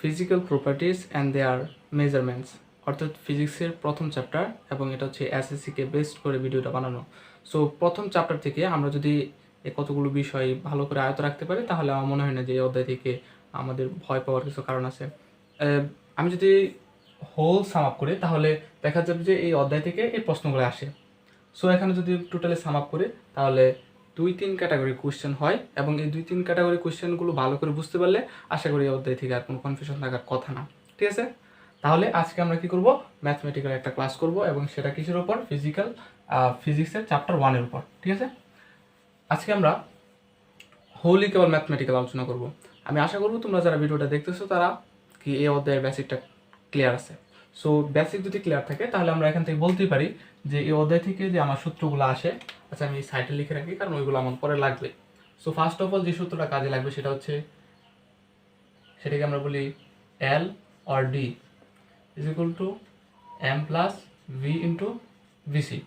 Physical properties and their measurements, অর্থাৎ ফিজিক্সের প্রথম চ্যাপ্টার, এবং এটা হচ্ছে এসএসসিকে বেস্ট করে ভিডিওটা বানানো। সো প্রথম চ্যাপ্টার থেকে আমরা যদি কতগুলো বিষয় ভালো করে আয়ত্ত রাখতে পারি, তাহলে আমার মনে হয় না যে এই অধ্যায় থেকে আমাদের ভয় পাওয়ার কিছু কারণ আছে। আমি যদি হোল সাম আপ করি, তাহলে দেখা যাবে যে এই অধ্যায় থেকে এই প্রশ্নগুলো আসে। সো এখানে যদি টোটালি সাম আপ করি, তাহলে 2-3 ক্যাটাগরি কোয়েশ্চেন হয়, এবং এই 2-3 ক্যাটাগরি কোয়েশ্চেনগুলো ভালো করে বুঝতে পারলে আশা করি এই অধ্যায় থেকে আর কোনো কনফিউশন থাকার কথা না। ঠিক আছে, তাহলে আজকে আমরা কি করব, ম্যাথমেটিক্যাল একটা ক্লাস করব, এবং সেটা কিসের উপর, ফিজিক্সের চ্যাপ্টার 1-এর উপর। ঠিক আছে, আজকে আমরা হোলি কেবল ম্যাথমেটিক্যাল আলোচনা করব। আমি আশা করব তোমরা যারা ভিডিওটা দেখতেছো তারা কি এই অধ্যায়ের বেসিকটা ক্লিয়ার আছে। সো বেসিক যদি ক্লিয়ার থাকে, তাহলে আমরা এখান থেকে বলতেই পারি যে এই অধ্যায় থেকে যে আমার সূত্রগুলো আসে, আচ্ছা আমি সাইডে লিখে রাখি কারণ ওইগুলো আমার পরে লাগবে। সো ফার্স্ট অফ অল যে সূত্রটা কাজে লাগবে সেটাকে আমরা বলি L or D is equal to M plus V into VC.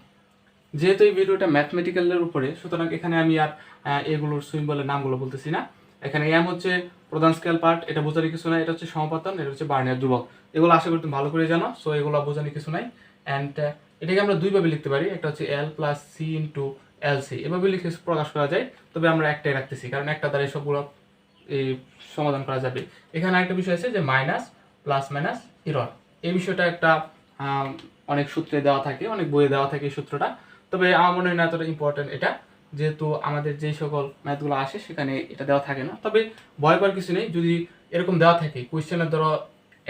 যেহেতু এই ভিডিওটা ম্যাথমেটিক্যালের উপরে, সুতরাং এখানে আমি আর এগুলোর সিম্বলের নামগুলো বলতেছি না। এখানে এম হচ্ছে প্রধান স্কেল পার্ট, এটা বোঝানোর কিছু নাই। এটা হচ্ছে সমাপতন, এটা হচ্ছে বার্নিয়ার ধ্রুবক। এগুলো আশা করি তুমি ভালো করে জানো। সো এগুলো বোঝানোর কিছু নাই। অ্যান্ড এটাকে আমরা দুইভাবে লিখতে পারি, একটা হচ্ছে L plus C into L C, এভাবে লিখে প্রকাশ করা যায়। তবে আমরা একটাই রাখতেছি, কারণ একটা দ্বারা সবগুলো এই সমাধান করা যাবে। এখানে আরেকটা বিষয় আছে যে মাইনাস প্লাস মাইনাস ইরর, এই বিষয়টা একটা অনেক সূত্রে দেওয়া থাকে, অনেক বইয়ে দেওয়া থাকে এই সূত্রটা। তবে আমার মনে হয় না এতটা ইম্পর্টেন্ট এটা, যেহেতু আমাদের যেই সকল ম্যাথগুলো আসে সেখানে এটা দেওয়া থাকে না। তবে ভয় পাওয়ার কিছু নেই, যদি এরকম দেওয়া থাকে কোয়েশ্চেনের ধরো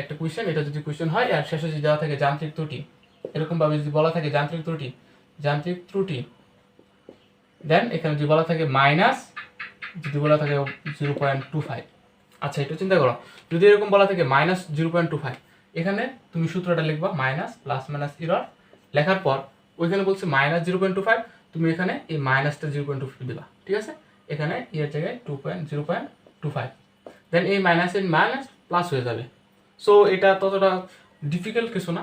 একটা কোয়েশ্চেন, এটা যদি কোয়েশ্চেন হয় আর শেষে যদি দেওয়া থাকে যান্ত্রিক ত্রুটি, এরকমভাবে যদি বলা থাকে যান্ত্রিক ত্রুটি, দেন এখানে যদি বলা থাকে মাইনাস, যদি বলা থাকে 0.25। আচ্ছা একটু চিন্তা করো, যদি এরকম বলা থাকে মাইনাস 0.25, এখানে তুমি সূত্রটা লিখবা মাইনাস প্লাস মাইনাস ইরর, লেখার পর ওইখানে বলছে মাইনাস 0.25, তুমি এখানে এই মাইনাসটা 0.25 দিবা। ঠিক আছে, এখানে এর জায়গায় 0.25, দেন এই মাইনাস প্লাস হয়ে যাবে। সো এটা ততটা ডিফিকাল্ট কিছু না,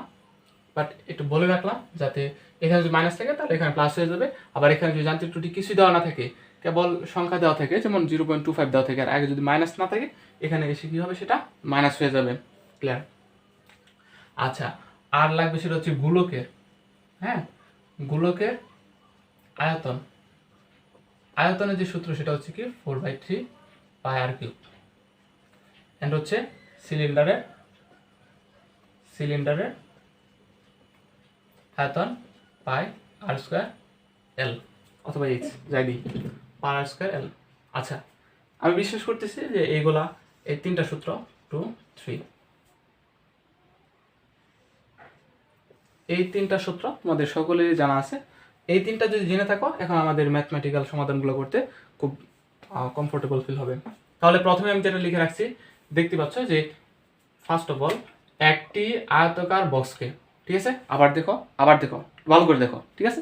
বাট একটু বলে রাখলাম যাতে এখানে যদি মাইনাস থাকে তাহলে এখানে প্লাস হয়ে যাবে। আবার এখানে যদি যান্ত্রিক ত্রুটি কিছুই দেওয়া না থাকে, কেবল সংখ্যা দেওয়া থাকে, যেমন 0.25 দেওয়া থাকে, আর আগে যদি মাইনাস না থাকে, এখানে এসে কী হবে, সেটা মাইনাস হয়ে যাবে। ক্লিয়ার? আচ্ছা, আর লাগবে সেটা হচ্ছে গোলকের, হ্যাঁ, গোলকের আয়তন। আয়তনের যে সূত্র সেটা হচ্ছে কি 4/3 পাই আর কিউব, এন্ড হচ্ছে সিলিন্ডারের আয়তন পাই আর স্কোয়ার এল, অথবা এইচ যাই দিই, পাই আর স্কোয়ার এল। আচ্ছা, আমি বিশ্বাস করতেছি যে এইগুলা, এই তিনটা সূত্র 2, 3, এই তিনটা সূত্র তোমাদের সকলেরই জানা আছে। এই তিনটা যদি জেনে থাকো, এখন আমাদের ম্যাথমেটিক্যাল সমাধানগুলো করতে খুব কমফোর্টেবল ফিল হবে। তাহলে প্রথমে আমি যেটা লিখে রাখছি, দেখতে পাচ্ছ যে ফার্স্ট অফ অল একটি আয়তাকার বক্সকে, ঠিক আছে, আবার দেখো ভালো করে দেখো। ঠিক আছে,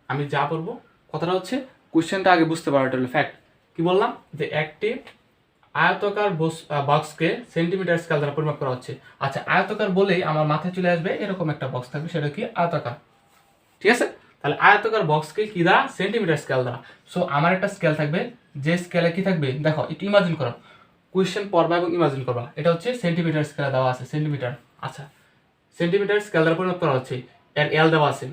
আমি যা বলবো কথাটা হচ্ছে কোশ্চেনটা আগে বুঝতে পারো, এটা হলো ফ্যাক্ট। কি বললাম, যে একটি আয়তাকার বক্সকে সেন্টিমিটার স্কেল দ্বারা পরিমাপ করা হচ্ছে। আচ্ছা, আয়তাকার বলেই আমার মাথায় চলে আসবে এরকম একটা বক্স থাকবে, সেটা কি আয়তাকার। ঠিক আছে, তাহলে আয়তাকার বক্সকে কি দ্বারা, সেন্টিমিটার স্কেল দ্বারা। সো আমার একটা স্কেল থাকবে, যে স্কেলে কি থাকবে, দেখো একটু ইমাজিন করো, কোয়েশ্চেন পড়বা এবং ইমাজিন করবা। এটা হচ্ছে সেন্টিমিটার স্কেলে দেওয়া আছে, সেন্টিমিটার। আচ্ছা, সেন্টিমিটার স্কেল দ্বারা পরিমাপ করা হচ্ছে, এর এল দেওয়া আছে,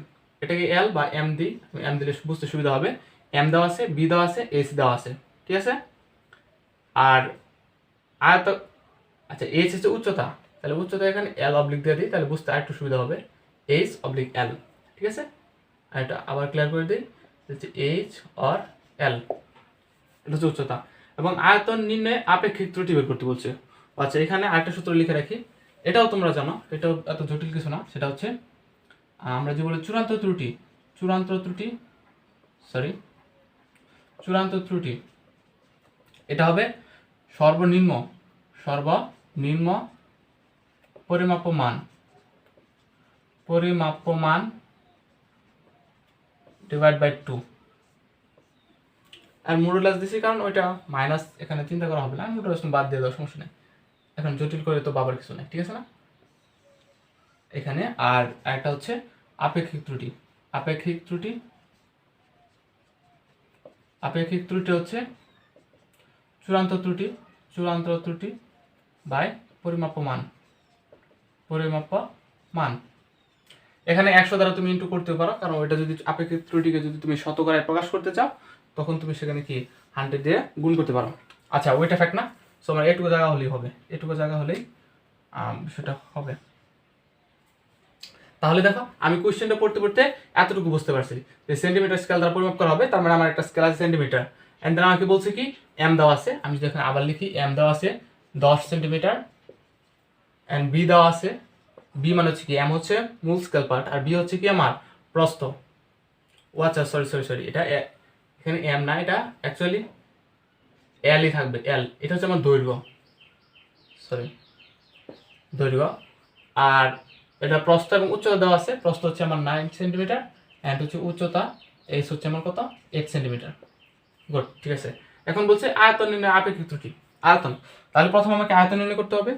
এটাকে এল বা এম দিই, এম দিলে বুঝতে সুবিধা হবে। এম দেওয়া আছে, বি দেওয়া আছে, এইচ দেওয়া আছে। ঠিক আছে, আর আয়ত, আচ্ছা এইচ হচ্ছে উচ্চতা, তাহলে উচ্চতা এখানে এল অবলিক দিয়ে দিই, তাহলে বুঝতে আরেকটু সুবিধা হবে, এইচ অবলিক এল। ঠিক আছে, আর এটা আবার ক্লিয়ার করে দিই, হচ্ছে এইচ অর এল, এটা হচ্ছে উচ্চতা। এবং আয়তন নির্ণয়ে আপেক্ষিক ত্রুটি বের করতে বলছে। আচ্ছা, এখানে আরেকটা সূত্র লিখে রাখি, এটাও তোমরা জানো, এটাও এত জটিল কিছু না। সেটা হচ্ছে আমরা যে বলি চূড়ান্ত ত্রুটি, এটা হবে সর্বনিম্ন পরিমাপ্য মান ডিভাইড বাই 2। আর মডুলাস দিছি কারণ ওইটা মাইনাস, এখানে চিন্তা করা হবে না, মডুলাস বাদ দিয়ে দেওয়ার সমস্যা নেই, এখন জটিল করে তো বাবার কিছু নেই। ঠিক আছে না এখানে। আর একটা হচ্ছে আপেক্ষিক ত্রুটি হচ্ছে চূড়ান্ত ত্রুটি বাই পরিমাপ্য মান। এখানে 100 দ্বারা তুমি ইন্টু করতে পারো, কারণ ওইটা যদি আপেক্ষিক ত্রুটিকে যদি তুমি শতকরায় প্রকাশ করতে চাও তখন তুমি সেখানে কি 100 দিয়ে গুণ করতে পারো। আচ্ছা, ওইটা ফ্যাক্ট না, সো আমার এটুকু জায়গা হলেই হবে, এটুকু জায়গা হলেই সেটা হবে। তাহলে দেখো আমি কোয়েশ্চেনটা পড়তে পড়তে এতটুকু বুঝতে পারছি যে সেন্টিমিটার স্কেল দ্বারা পরিমাপ করা হবে, তার মানে আমার একটা স্কেল আছে সেন্টিমিটার, এন্ড দেন আমাকে বলছে কি এম দেওয়া আছে। আমি যদি এখানে আবার লিখি, এম দেওয়া আছে 10 সেন্টিমিটার, এন্ড বি দেওয়া আছে, বি মানে হচ্ছে কি, এম হচ্ছে মূল স্কেল পার্ট আর বি হচ্ছে কি আমার প্রস্থ। ও আচ্ছা, সরি, এটা এখানে এম না, এটা অ্যাকচুয়ালি এলই থাকবে, এল। এটা হচ্ছে আমার দৈর্ঘ্য, দৈর্ঘ্য। আর এটা প্রস্থ এবং উচ্চতা দেওয়া আছে, প্রস্থ হচ্ছে আমার 9 সেন্টিমিটার, অ্যান্ড হচ্ছে উচ্চতা এইচ হচ্ছে আমার কত, 8 সেন্টিমিটার। গুড, ঠিক আছে। এখন বলছে আয়তন নির্ণয় আপেক্ষিক ত্রুটি। আয়তন, তাহলে প্রথম আমাকে আয়তন নির্ণয় করতে হবে।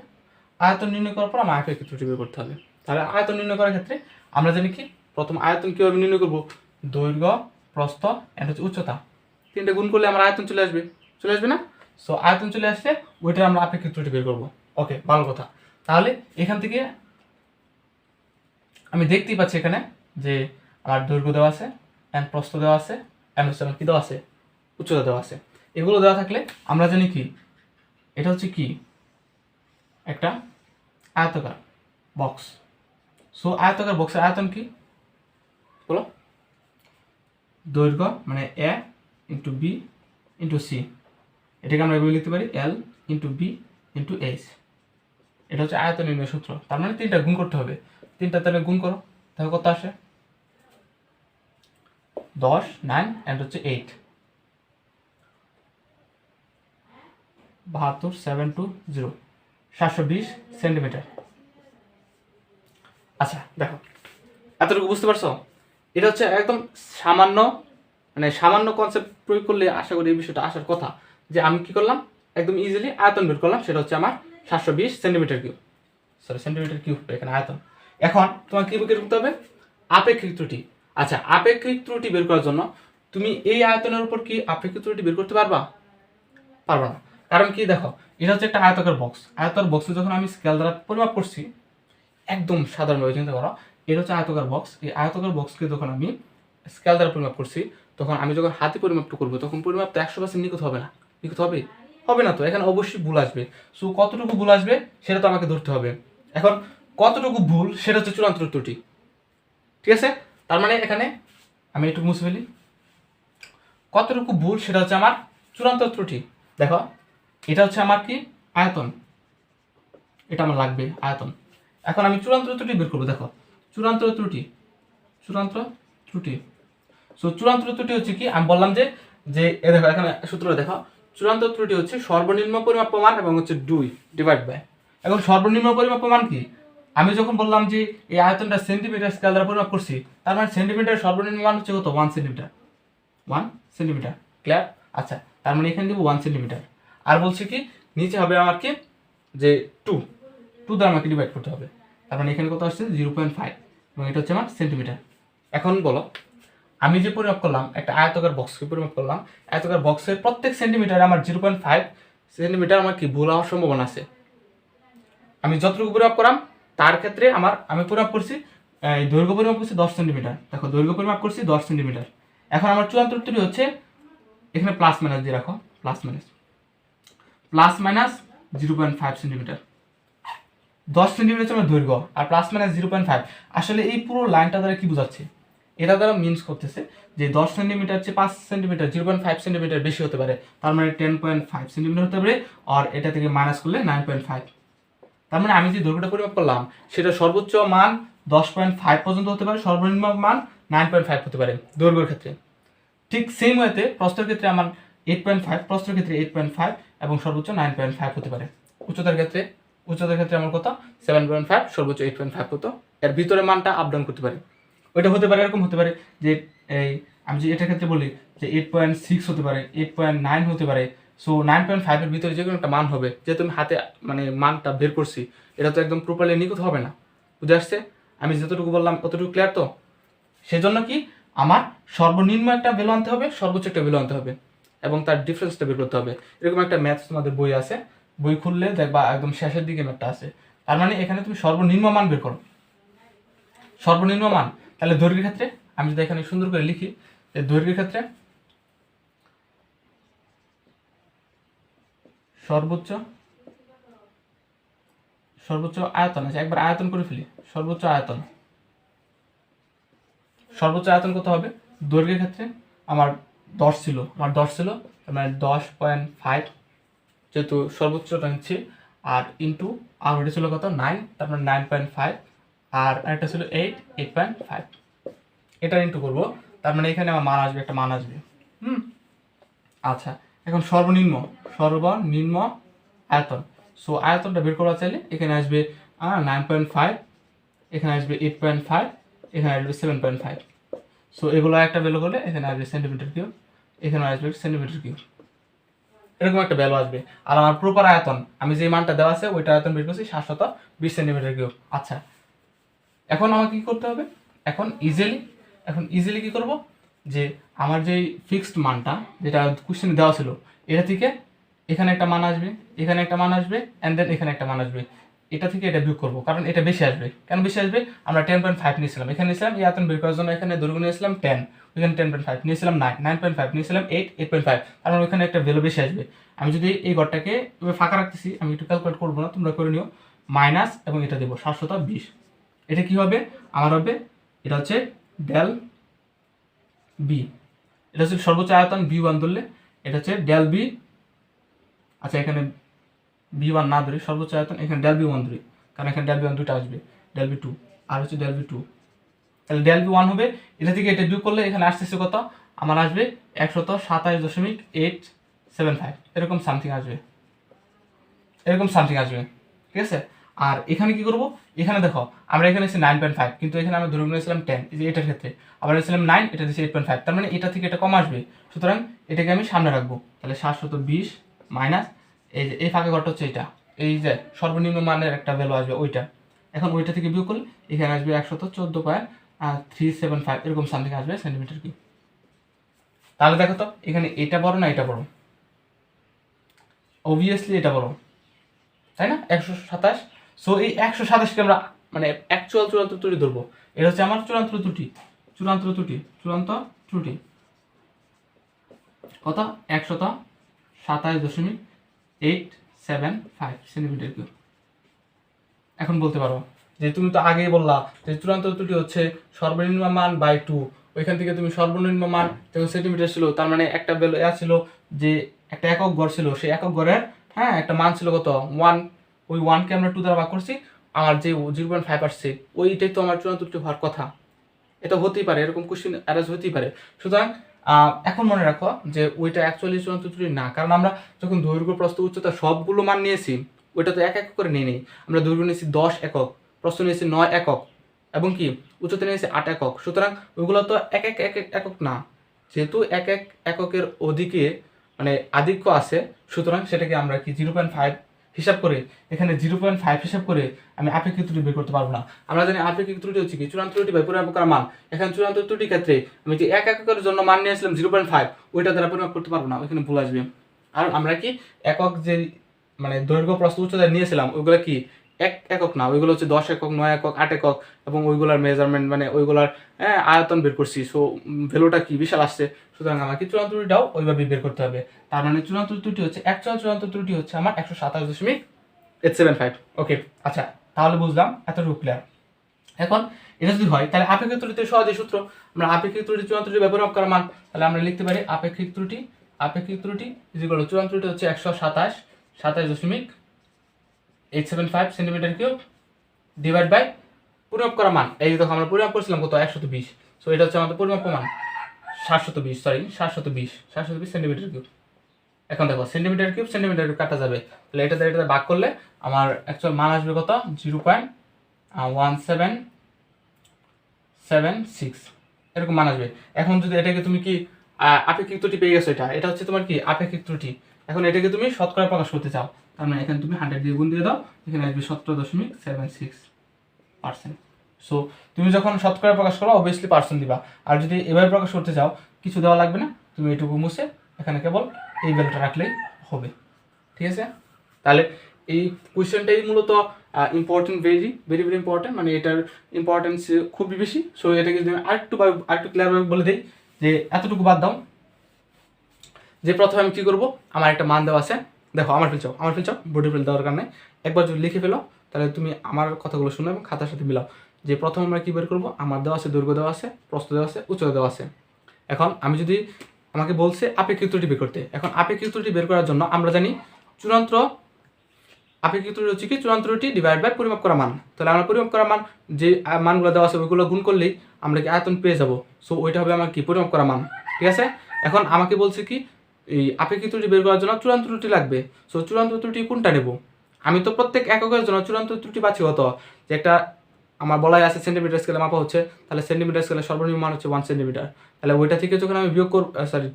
আয়তন নির্ণয় করার পর আমার আপেক্ষিক ত্রুটি বের করতে হবে। তাহলে আয়তন নির্ণয় করার ক্ষেত্রে আমরা জানি কি, প্রথম আয়তন কীভাবে নির্ণয় করবো, দৈর্ঘ্য, প্রস্থ অ্যান্ড হচ্ছে উচ্চতা, তিনটে গুণ করলে আমার আয়তন চলে আসবে না? সো আয়তন চলে আসলে ওইটা আমরা আপেক্ষিক ত্রুটি বের করবো। ওকে, ভালো কথা। তাহলে এখান থেকে আমি দেখতেই পাচ্ছি এখানে যে আমার দৈর্ঘ্য দেওয়া আছে, অ্যান্ড প্রস্থ দেওয়া আছে, অ্যান্ড হচ্ছে আমার কী দেওয়া আছে, উচ্চতা দেওয়া আছে। এগুলো দেওয়া থাকলে আমরা জানি কি, এটা হচ্ছে কি একটা আয়তাকার বক্স। সো আয়তাকার বক্সের আয়তন কি বলো, দৈর্ঘ্য মানে এ ইন্টু বি ইন্টু সি, এটাকে আমরা এভাবে লিখতে পারি L into B into H. এটা হচ্ছে আয়তন নির্ণয় সূত্র। তার মানে তিনটা গুণ করতে হবে, তিনটা তাহলে গুণ করো, তাহলে কত আসে, 10, 9 অ্যান্ড হচ্ছে 8, 72, 720, 720 সেন্টিমিটার। আচ্ছা দেখো, এতটুকু বুঝতে পারছো? এটা হচ্ছে একদম সামান্য কনসেপ্ট প্রয়োগ করলে আশা করি এই বিষয়টা আসার কথা, যে আমি কি করলাম, একদম ইজিলি আয়তন বের করলাম, সেটা হচ্ছে আমার 720 সেন্টিমিটার কিউব, সেন্টিমিটার কিউব এখানে আয়তন। এখন তোমার কি বের করতে হবে, আপেক্ষিক ত্রুটি। আচ্ছা, আপেক্ষিক ত্রুটি বের করার জন্য তুমি এই আয়তনের উপর কি আপেক্ষিক ত্রুটি বের করতে পারবা না। কারণ কি, দেখো এটা হচ্ছে একটা আয়তাকার বক্স, আয়তাকার বক্সে যখন আমি স্কেল দ্বারা পরিমাপ করছি, একদম সাধারণভাবে চিন্তা করো, এটা হচ্ছে আয়তাকার বক্স। এই আয়তাকার বক্সকে যখন আমি স্কেল দ্বারা পরিমাপ করছি, তখন আমি যখন হাতে পরিমাপটা করবো তখন পরিমাপ তো 100% নিখুঁত হবে না, হবে না তো, এখানে অবশ্যই ভুল আসবে। সো কতটুকু ভুল আসবে সেটা তো আমাকে ধরতে হবে। এখন কতটুকু ভুল সেটা হচ্ছে চূড়ান্ত ত্রুটি, ঠিক আছে? তার মানে এখানে আমি একটু মুছে ফেলি, কতটুকু ভুল সেটা হচ্ছে আমার চূড়ান্ত ত্রুটি। দেখো এটা হচ্ছে আমার কি আয়তন, এটা আমার লাগবে আয়তন। এখন আমি চূড়ান্ত ত্রুটি বের করবো। দেখো চূড়ান্ত ত্রুটি, সো চূড়ান্ত ত্রুটি হচ্ছে কি, আমি বললাম যে দেখো এখানে সূত্রটা দেখো, চূড়ান্ত ত্রুটি হচ্ছে সর্বনিম্ন পরিমাপ্য মান এবং হচ্ছে 2 ডিভাইড বাই। এখন সর্বনিম্ন পরিমাপ্য মান কি, আমি যখন বললাম যে এই আয়তনটা সেন্টিমিটার স্কেল দ্বারা পরিমাপ করছি, তার মানে সেন্টিমিটার সর্বনিম্ন মান হচ্ছে কত, 1 সেন্টিমিটার। ক্লিয়ার? আচ্ছা, তার মানে এখানে দেবো 1 সেন্টিমিটার। আর বলছে কি নিচে হবে আমার কি, যে 2 দ্বারা আমাকে ডিভাইড করতে হবে। তার মানে এখানে কত আসছে, 0.5, এবং এটা হচ্ছে আমার সেন্টিমিটার। এখন বলো, আমি যে পরিমাপ করলাম একটা আয়তাকার বক্সকে পরিমাপ করলাম, আয়তাকার বক্সের প্রত্যেক সেন্টিমিটারে আমার 0.5 সেন্টিমিটার আমার কি ভুল হওয়ার সম্ভাবনা আছে। আমি যতটুকু পরিমাপ করলাম তার ক্ষেত্রে আমি পরিমাপ করছি, দৈর্ঘ্য পরিমাপ করছি 10 সেন্টিমিটার। দেখো দৈর্ঘ্য পরিমাপ করছি 10 সেন্টিমিটার। এখন আমার চূড়ান্ত ত্রুটি হচ্ছে, এখানে প্লাস মাইনাস দিয়ে রাখো, প্লাস মাইনাস 0.5 সেন্টিমিটার। 10 সেন্টিমিটার হচ্ছে আমার দৈর্ঘ্য, আর প্লাস মাইনাস 0.5। আসলে এই পুরো লাইনটা দ্বারা কি বোঝাচ্ছে, এটা দ্বারা মিনস করতেছে যে 10 সেন্টিমিটার চেয়ে 5 সেন্টিমিটার 0.5 সেন্টিমিটার বেশি হতে পারে, তার মানে 10.5 সেন্টিমিটার হতে পারে, আর এটা থেকে মাইনাস করলে 9.5। তার মানে আমি যে দৈর্ঘ্যটা পরিমাপ করলাম সেটা সর্বোচ্চ মান 10.5 পর্যন্ত হতে পারে, সর্বনিম্ন মান 9.5 হতে পারে দৈর্ঘ্যের ক্ষেত্রে। ঠিক সেম ওয়েতে প্রস্থের ক্ষেত্রে আমার 8.5, প্রস্থের ক্ষেত্রে 8.5 এবং সর্বোচ্চ 9.5 হতে পারে। উচ্চতার ক্ষেত্রে আমার কত, 7.5, সর্বোচ্চ 8.5 হতো। এর ভিতরে মানটা আপ ডাউন করতে পারে, ওইটা হতে পারে এরকম হতে পারে যে এই আমি যে এটার ক্ষেত্রে বলি যে 8.6 হতে পারে, 8.9 হতে পারে। সো 9.5 এর ভিতরে যে কোনো একটা মান হবে, যেহেতু আমি হাতে মানে মানটা বের করছি, এটা তো একদম প্রপারলি নিখুঁত হবে না। বুঝে আসছে? আমি যতটুকু বললাম ততটুকু ক্লিয়ার তো? সেজন্য কি আমার সর্বনিম্ন একটা ভ্যালু আনতে হবে, সর্বোচ্চ একটা ভ্যালু আনতে হবে, এবং তার ডিফারেন্সটা বের করতে হবে। এরকম একটা ম্যাথস তোমাদের বই আছে, বই খুললে দেখবা একদম শেষের দিকে ম্যাথটা আছে। তার মানে এখানে তুমি সর্বনিম্ন মান বের করো, সর্বনিম্ন মান। তাহলে দৈর্ঘ্যের ক্ষেত্রে আমি যদি এখানে সুন্দর করে লিখি, দৈর্ঘ্যের ক্ষেত্রে সর্বোচ্চ আয়তন আছে, একবার আয়তন করে ফেলি। সর্বোচ্চ আয়তন কত হবে? দৈর্ঘ্যের ক্ষেত্রে আমার 10 ছিল, তার মানে 10.5, যেহেতু সর্বোচ্চটা নিচ্ছি, আর ইন্টু আর ওটা ছিল কত 9, তার মানে 9.5, আর একটা ছিল 8.5, এটা ইন্টু করবো, তার মানে এখানে আমার মান আসবে, একটা মান আসবে। আচ্ছা, এখন সর্বনিম্ন আয়তন। সো আয়তনটা বের করা চাইলে এখানে আসবে 9.5, এখানে আসবে 8.5, এখানে আসবে 7.5। সো এগুলো একটা ভ্যালু করলে এখানে আসবে সেন্টিমিটার কিউব, এখানে আসবে সেন্টিমিটার কিউব, এরকম একটা ভ্যালু আসবে। আর আমার প্রপার আয়তন আমি যে মানটা দেওয়া আছে ওইটা আয়তন বের করছি 720 সেন্টিমিটার কিউব। আচ্ছা, এখন আমাকে কি করতে হবে? এখন ইজিলি কি করব, যে আমার যে ফিক্সড মানটা যেটা কোশ্চেনে দেওয়া ছিল, এটা থেকে এখানে একটা মান আসবে, এখানে একটা মান আসবে, অ্যান্ড দেন এখানে একটা মান আসবে, এটা থেকে এটা বিয়োগ করবো, কারণ এটা বেশি আসবে। কেন বেশি আসবে? আমরা 10.5 নিয়েছিলাম, এখানে নিয়েছিলাম এই আয়তন বের করার জন্য, এখানে দৈর্ঘ্য নিয়েছিলাম 10, ওইখানে 10.5 নিয়েছিলাম, 9.5 নিয়েছিলাম, 8.5, কারণ ওইখানে একটা ভ্যালু বেশি আসবে। আমি যদি এই ঘরটাকে ফাঁকা রাখতেছি, আমি একটু ক্যালকুলেট করবো না, তোমরা করে নিও, মাইনাস এবং এটা দেবো 720। এটা কি হবে? আমার হবে, এটা হচ্ছে ডেল বি, এটা হচ্ছে সর্বোচ্চ আয়তন B1 ধরলে, এটা হচ্ছে ডেল বি। আচ্ছা, এখানে B1 না ধরি, সর্বোচ্চ আয়তন, এখানে ডেল B1 ধরি, কারণ এখানে ডেল B1 দুটো আসবে, ডেল B2 আর হচ্ছে ডেল B2। তাহলে ডেল B1 হবে, এটা থেকে এটা বিয়োগ করলে এখানে আসতেছে কত? আমার আসবে 127.875, এরকম সামথিং আসবে, ঠিক আছে। আর এখানে কি করব? এখানে দেখো আমরা এখানে এসে 9.5, কিন্তু এখানে আমরা ধরে নিয়েছিলাম 10, এই যে এটার ক্ষেত্রে আবার নিয়েছিলাম 9, এটা দিয়েছে 8.5, তার মানে এটা থেকে এটা কম আসবে, সুতরাং এটাকে আমি সামনে রাখবো। তাহলে 720 মাইনাস এই যে এই ফাঁকা ঘরটা হচ্ছে এটা, এই যে সর্বনিম্ন মানের একটা ভ্যালু আসবে ওইটা, এখন ওইটা থেকে বিয়োগ করলে এখানে আসবে 114.375, এরকম সামথিং আসবে সেন্টিমিটার কিউব। তাহলে দেখো তো এখানে এটা বড় না এটা বড়? অবভিয়াসলি এটা বড়, তাই না? 127। সো এই 127কে আমরা মানে অ্যাকচুয়াল চূড়ান্ত ত্রুটি ধরবো, এটা হচ্ছে আমার চূড়ান্ত ত্রুটি কত? 127.875 সেন্টিমিটার কিউব। এখন বলতে পারো যে তুমি তো আগেই বললা যে চূড়ান্ত ত্রুটি হচ্ছে সর্বনিম্ন মান বাই 2, ওইখান থেকে তুমি সর্বনিম্ন মান যখন সেন্টিমিটার ছিল, তার মানে একটা ভ্যালু ছিল যে একটা একক গড় ছিল, সেই একক গড়ের একটা মান ছিল কত 1, ওই 1কে আমরা 2 দ্বারা ভাগ করছি, আমার যে 0.5 আসছে ওইটাই তো আমার চূড়ান্ত ত্রুটি হওয়ার কথা। এটা হতেই পারে, এরকম কোশ্চেন অ্যারেজ হতেই পারে। সুতরাং এখন মনে রাখো যে ওইটা অ্যাকচুয়ালি চূড়ান্ত ত্রুটি না, কারণ আমরা যখন দৈর্ঘ্য প্রস্থ উচ্চতা সবগুলো মান নিয়েছি, ওইটা তো এক এক করে নিয়ে নেই। আমরা দৈর্ঘ্য নিয়েছি 10 একক, প্রস্থ নিয়েছি 9 একক, এবং কি উচ্চতা নিয়েছি 8 একক। সুতরাং ওইগুলো তো এক একক না, যেহেতু এক এককের অধিকে মানে আধিক্য আছে, সুতরাং সেটাকে আমরা কি 0.5 হিসাব করে, এখানে 0.5 হিসাব করে আমি আপেক্ষিক ত্রুটি বের করতে পারবো না। আমরা জানি আপেক্ষিক ত্রুটি হচ্ছে কি চূড়ান্ত ত্রুটি বাই পরিমাপ করা মান। এখানে চূড়ান্ত ত্রুটির ক্ষেত্রে আমি যে এক এককের জন্য মান নিয়েছিলাম 0.5, ওইটা দ্বারা পরিমাপ করতে পারবো না, ওইখানে ভুল আসবে। আর আমরা কি একক যে মানে দৈর্ঘ্য প্রস্থ উচ্চতা নিয়েছিলাম ওইগুলো কি একক না, ওইগুলো হচ্ছে 10 একক, 9 একক, 8 একক, এবং ওইগুলার মেজারমেন্ট মানে ওইগুলার আয়তন বের করছি। সো ভ্যালুটা কি বিশাল আসছে, সুতরাং আমাকে চূড়ান্ত ত্রুটিটাও ওইভাবে বের করতে হবে। তার মানে চূড়ান্ত ত্রুটি হচ্ছে অ্যাকচুয়াল চূড়ান্ত ত্রুটি হচ্ছে আমার 127.875। ওকে, আচ্ছা, তাহলে বুঝলাম, এতটুকু ক্লিয়ার। এখন এটা যদি হয় তাহলে আপেক্ষিক ত্রুটির সহজে সূত্র, আমরা আপেক্ষিক ত্রুটি চূড়ান্ত ত্রুটি ব্যবহার করা মান, তাহলে আমরা লিখতে পারি আপেক্ষিক ত্রুটি ইকুয়াল টু চূড়ান্ত ত্রুটি হচ্ছে 127.875 সেন্টিমিটার কিউব ডিভাইড বাই পরিমাপ করা মান। এই দেখো আমরা পরিমাপ করছিলাম কত 120, সো এটা হচ্ছে আমাদের পরিমাপ মান 720 সেন্টিমিটার কিউব। এখন দেখো সেন্টিমিটার কিউব কাটা যাবে, তাহলে এটা ভাগ করলে আমার অ্যাকচুয়াল মান আসবে কত 0.1776, এরকম মান আসবে। এখন যদি এটাকে তুমি কি আপেক্ষিক ত্রুটি পেয়ে গেছো, এটা হচ্ছে তোমার কি আপেক্ষিক ত্রুটি। এখন এটাকে তুমি শতকরা প্রকাশ করতে চাও, তার মানে এখানে তুমি 100 দিয়ে গুণ দিয়ে দাও, এখানে আসবে 17.76%। সো তুমি যখন শতকরা প্রকাশ করো অবভিয়াসলি পার্সেন্ট দিবা, আর যদি এভাবে প্রকাশ করতে চাও কিছু দেওয়া লাগবে না, তুমি এটুকু মুছে এখানে কেবল এই ভ্যালুটা রাখলেই হবে, ঠিক আছে। তাহলে এই কোয়েশ্চেনটাই মূলত important, very very very important, মানে এটার ইম্পর্টেন্স খুবই বেশি। সো এটাকে যদি আমি আরেকটু ক্লিয়ারভাবে বলে দিই যে এতটুকু বাদ দাও, যে প্রথমে আমি কী করবো, আমার একটা মান দেওয়া আছে, দেখো আমার ফিল চাও বডি ফিল দেওয়ার কারণে একবার যদি লিখে ফেলো তাহলে তুমি আমার কথাগুলো শুনো এবং খাতার সাথে মিলাও। যে প্রথম আমরা কী বের করবো, আমার দেওয়া আছে দৈর্ঘ্য দেওয়া আছে, প্রস্থ দেওয়া আছে, উচ্চতা দেওয়া আছে। এখন আমি যদি আমাকে বলছে আপেক্ষিক ত্রুটি বের করতে, এখন আপেক্ষিক ত্রুটি বের করার জন্য আমরা জানি চূড়ান্ত আপেক্ষিক ত্রুটি হচ্ছে কি, চূড়ান্ত ত্রুটি ডিভাইড বাই পরিমাপ করা মান। তাহলে আমরা পরিমাপ করা মান যে মানগুলো দেওয়া আছে ওইগুলো গুণ করলেই আমরা কি আয়তন পেয়ে যাবো। সো ওইটা হবে আমার কি পরিমাপ করা মান, ঠিক আছে। এখন আমাকে বলছে কি এই আপেক্ষিক ত্রুটি বের করার জন্য চূড়ান্ত ত্রুটি লাগবে। সো চূড়ান্ত ত্রুটি কোনটা নেব, আমি তো প্রত্যেক এককের জন্য চূড়ান্ত ত্রুটি পাচ্ছি হতো যে একটা আমার বলাই আছে সেন্টিমিটার স্কেলে মাপা হচ্ছে, তাহলে সেন্টিমিটার স্কেলে সর্বনিম্ন মান হচ্ছে 1 সেন্টিমিটার। তাহলে ওইটা থেকে যখন আমি বিয়োগ করব,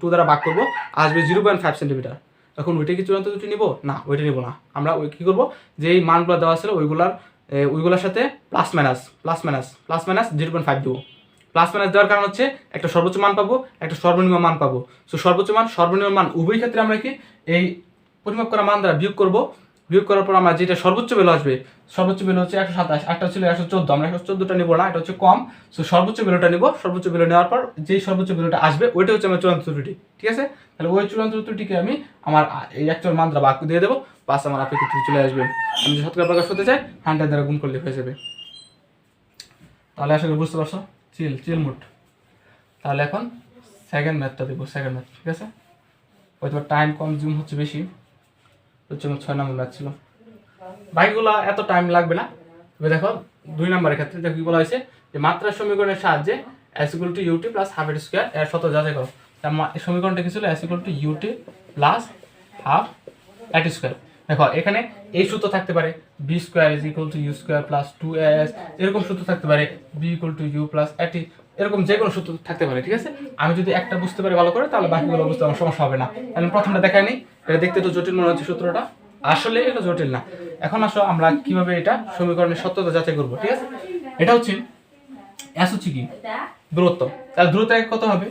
2 দ্বারা ভাগ করবো, আসবে 0.5 সেন্টিমিটার। এখন ওইটা কি চূড়ান্ত ত্রুটি নিব না, ওইটা নিব না। আমরা ওই কী করবো, যে এই মানগুলো দেওয়া ছিল ওইগুলোর সাথে প্লাস মাইনাস 0.5 দেবো। প্লাস মাইনাস দেওয়ার কারণ হচ্ছে একটা সর্বোচ্চ মান পাবো, একটা সর্বনিম্ন মান পাবো। সো সর্বোচ্চ মান সর্বনিম্ন মান উভয় ক্ষেত্রে আমরা কি এই পরিমাপ করা মান দ্বারা বিয়োগ করবো। বিয়োগ করার পর আমার যেটা সর্বোচ্চ ভ্যালু আসবে, সর্বোচ্চ ভ্যালু হচ্ছে 127, একটা ছিল 114, আমরা 114টা নেবো না, এটা হচ্ছে কম। সো সর্বোচ্চ ভ্যালুটা নেবো, সর্বোচ্চ ভ্যালু নেওয়ার পর যেই সর্বোচ্চ ভ্যালুটা আসবে ওইটা হচ্ছে আমার চূড়ান্ত ত্রুটি, ঠিক আছে। তাহলে ওই চূড়ান্ত ত্রুটিকে আমি আমার এই অ্যাকচুয়াল মান দ্বারা ভাগ দিয়ে দেবো, বাস আমার আপেক্ষিক ত্রুটি চলে আসবে। আমি যদি শতকরা প্রকাশ করতে চাই 100 দ্বারা গুণ করলে হয়ে যাবে। তাহলে আশা করি বুঝতে পারছো, চিল মুড। তাহলে এখন সেকেন্ড ম্যাথটা দেবো, সেকেন্ড ম্যাথ, ঠিক আছে। হয়তো টাইম কনজিউম হচ্ছে বেশি, হচ্ছে 6 নম্বর ম্যাথ ছিল। বাইকগুলো এত টাইম লাগবে না। তবে দেখো 2 নম্বরের ক্ষেত্রে দেখো কি বলা হয়েছে, যে মাত্রার সমীকরণের সাহায্যে s = ut + ½ স্কয়ার এর শত যাচাই করো। এই সমীকরণটা কি ছিল, s = ut + ½ স্কয়ার। দেখো এখানে এই সূত্র থাকতে পারে b² = u² + 2as, এরকম সূত্র থাকতে পারে b = u + at, এরকম যে কোনো সূত্র থাকতে পারে, ঠিক আছে। আমি যদি একটা বুঝতে পারি ভালো করে তাহলে বাকিগুলো বুঝতে আমার সমস্যা হবে না। তাহলে প্রথমটা দেখাই নেই, এটা দেখতে তো জটিল মনে হচ্ছে সূত্রটা, আসলে এটা জটিল না। এখন আসো আমরা কিভাবে এটা সমীকরণের সত্যতা যাচাই করব, ঠিক আছে। এটা হচ্ছে s হচ্ছে কি দূরত্ব, তাহলে দূরত্ব কত হবে,